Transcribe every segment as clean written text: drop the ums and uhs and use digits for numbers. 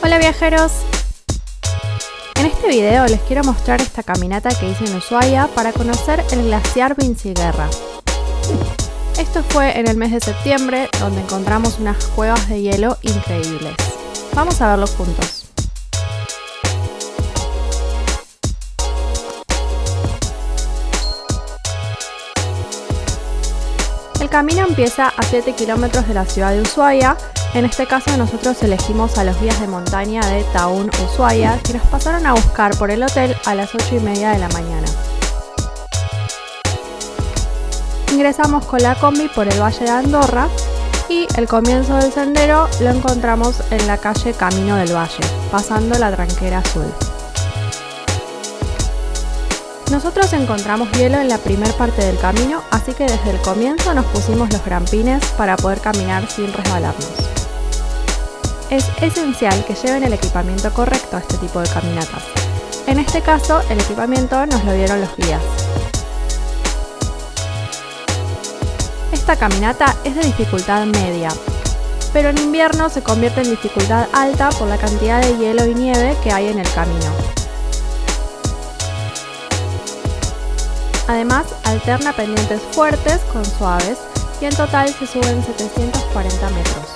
Hola viajeros, en este video les quiero mostrar esta caminata que hice en Ushuaia para conocer el glaciar Vinciguerra. Esto fue en el mes de septiembre, donde encontramos unas cuevas de hielo increíbles. Vamos a verlo juntos. El camino empieza a 7 kilómetros de la ciudad de Ushuaia. En este caso nosotros elegimos a los guías de montaña de Taún Ushuaia, que nos pasaron a buscar por el hotel a las 8:30 de la mañana. Ingresamos con la combi por el Valle de Andorra y el comienzo del sendero lo encontramos en la calle Camino del Valle, pasando la Tranquera Azul. Nosotros encontramos hielo en la primer parte del camino, así que desde el comienzo nos pusimos los grampines para poder caminar sin resbalarnos. Es esencial que lleven el equipamiento correcto a este tipo de caminatas. En este caso, el equipamiento nos lo dieron los guías. Esta caminata es de dificultad media, pero en invierno se convierte en dificultad alta por la cantidad de hielo y nieve que hay en el camino. Además, alterna pendientes fuertes con suaves y en total se suben 740 metros.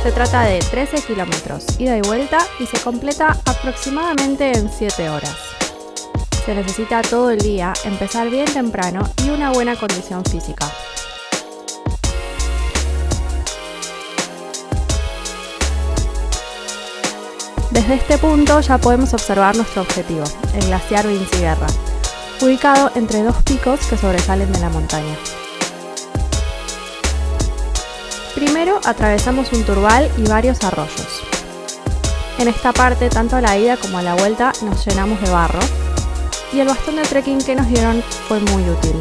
Se trata de 13 kilómetros, ida y vuelta, y se completa aproximadamente en 7 horas. Se necesita todo el día, empezar bien temprano y una buena condición física. Desde este punto ya podemos observar nuestro objetivo, el glaciar Vinciguerra, ubicado entre dos picos que sobresalen de la montaña. Primero atravesamos un turbal y varios arroyos. En esta parte, tanto a la ida como a la vuelta, nos llenamos de barro y el bastón de trekking que nos dieron fue muy útil.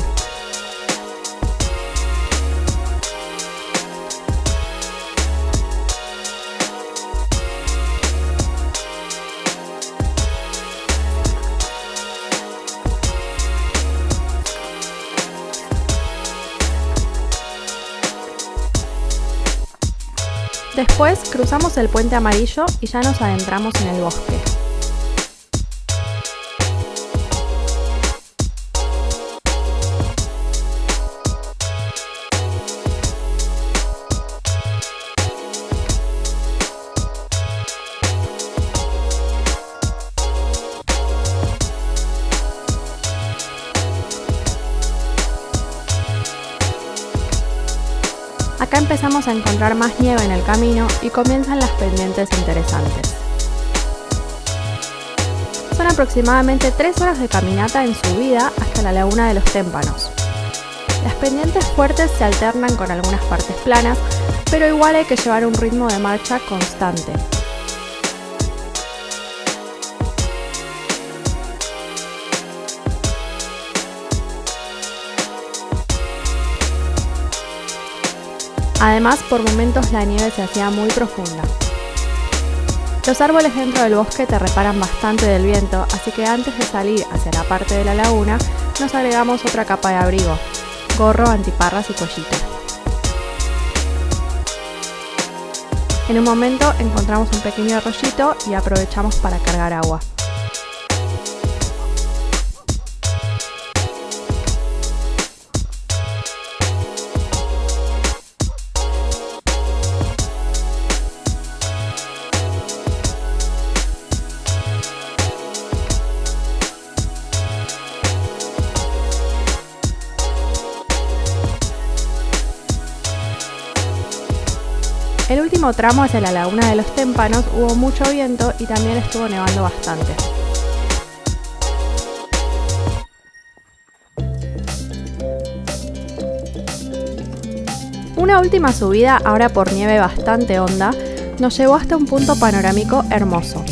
Después cruzamos el puente amarillo y ya nos adentramos en el bosque. Acá empezamos a encontrar más nieve en el camino y comienzan las pendientes interesantes. Son aproximadamente 3 horas de caminata en subida hasta la laguna de los Témpanos. Las pendientes fuertes se alternan con algunas partes planas, pero igual hay que llevar un ritmo de marcha constante. Además, por momentos la nieve se hacía muy profunda. Los árboles dentro del bosque te reparan bastante del viento, así que antes de salir hacia la parte de la laguna, nos agregamos otra capa de abrigo, gorro, antiparras y cuellito. En un momento encontramos un pequeño arroyito y aprovechamos para cargar agua. El último tramo hacia la laguna de los Témpanos hubo mucho viento y también estuvo nevando bastante. Una última subida, ahora por nieve bastante honda, nos llevó hasta un punto panorámico hermoso.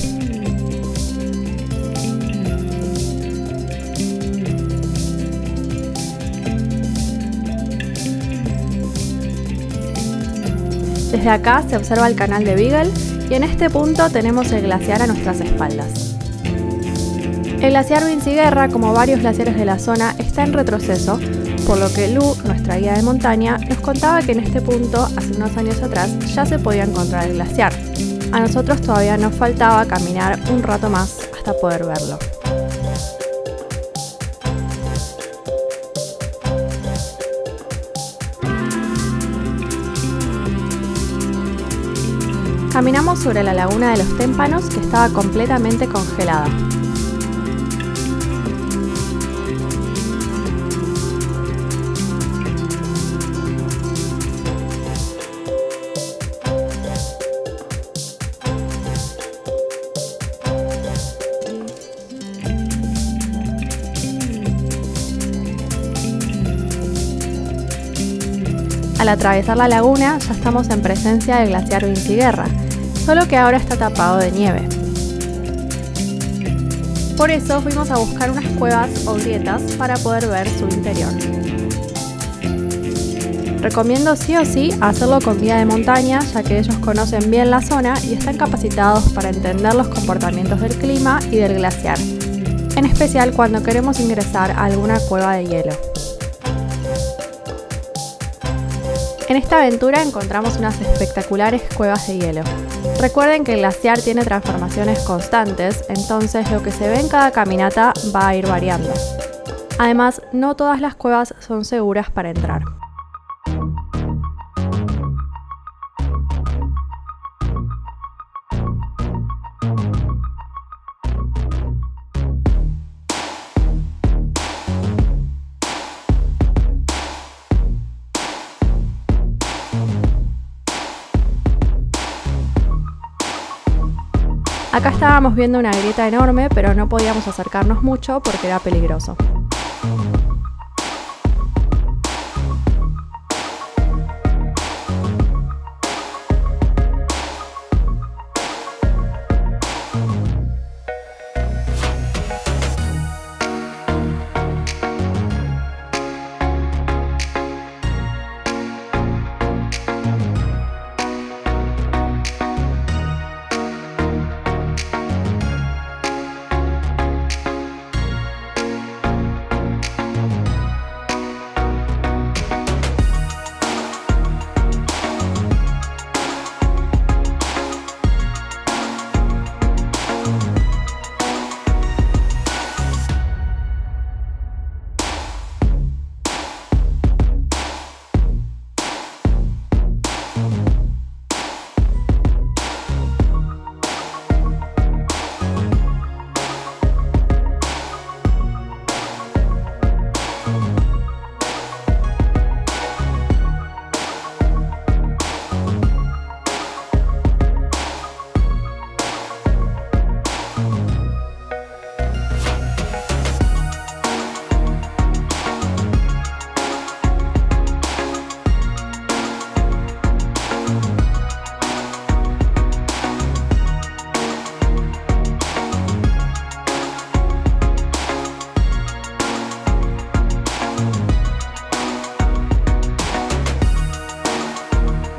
Desde acá se observa el canal de Beagle y en este punto tenemos el glaciar a nuestras espaldas. El glaciar Vinciguerra, como varios glaciares de la zona, está en retroceso, por lo que Lu, nuestra guía de montaña, nos contaba que en este punto, hace unos años atrás, ya se podía encontrar el glaciar. a nosotros todavía nos faltaba caminar un rato más hasta poder verlo. Caminamos sobre la laguna de los Témpanos, que estaba completamente congelada. Al atravesar la laguna ya estamos en presencia del glaciar Vinciguerra, solo que ahora está tapado de nieve. Por eso fuimos a buscar unas cuevas o grietas para poder ver su interior. Recomiendo sí o sí hacerlo con guía de montaña, ya que ellos conocen bien la zona y están capacitados para entender los comportamientos del clima y del glaciar, en especial cuando queremos ingresar a alguna cueva de hielo. En esta aventura encontramos unas espectaculares cuevas de hielo. Recuerden que el glaciar tiene transformaciones constantes, entonces lo que se ve en cada caminata va a ir variando. Además, no todas las cuevas son seguras para entrar. Acá estábamos viendo una grieta enorme, pero no podíamos acercarnos mucho porque era peligroso.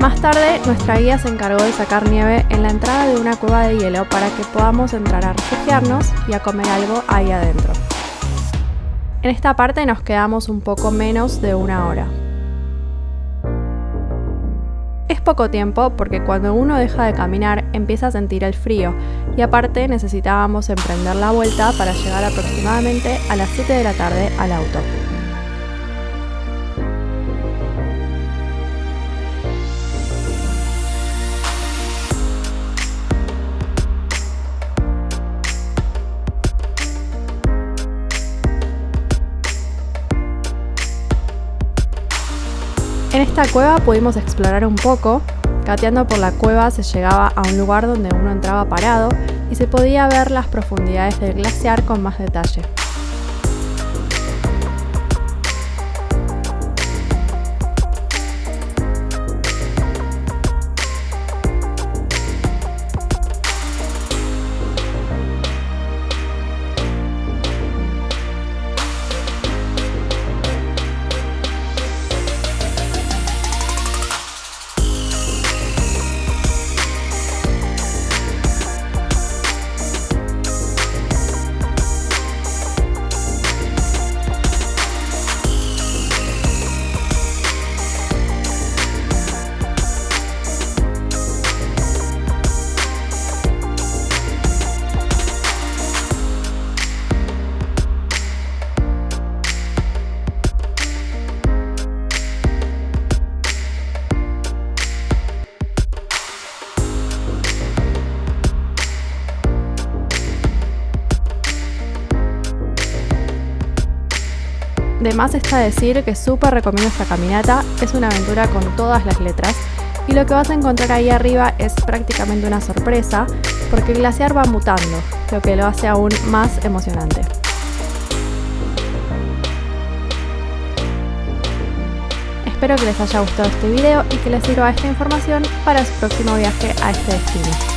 Más tarde, nuestra guía se encargó de sacar nieve en la entrada de una cueva de hielo para que podamos entrar a refugiarnos y a comer algo ahí adentro. En esta parte nos quedamos un poco menos de una hora. Es poco tiempo porque cuando uno deja de caminar empieza a sentir el frío y aparte necesitábamos emprender la vuelta para llegar aproximadamente a las 7 de la tarde al auto. En esta cueva pudimos explorar un poco. Gateando por la cueva se llegaba a un lugar donde uno entraba parado y se podía ver las profundidades del glaciar con más detalle. más está decir que súper recomiendo esta caminata, es una aventura con todas las letras y lo que vas a encontrar ahí arriba es prácticamente una sorpresa porque el glaciar va mutando, lo que lo hace aún más emocionante. Espero que les haya gustado este video y que les sirva esta información para su próximo viaje a este destino.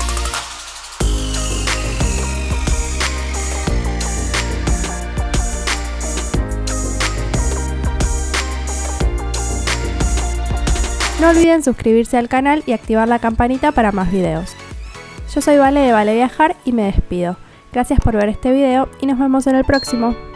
No olviden suscribirse al canal y activar la campanita para más videos. Yo soy Vale de Vale Viajar y me despido. Gracias por ver este video y nos vemos en el próximo.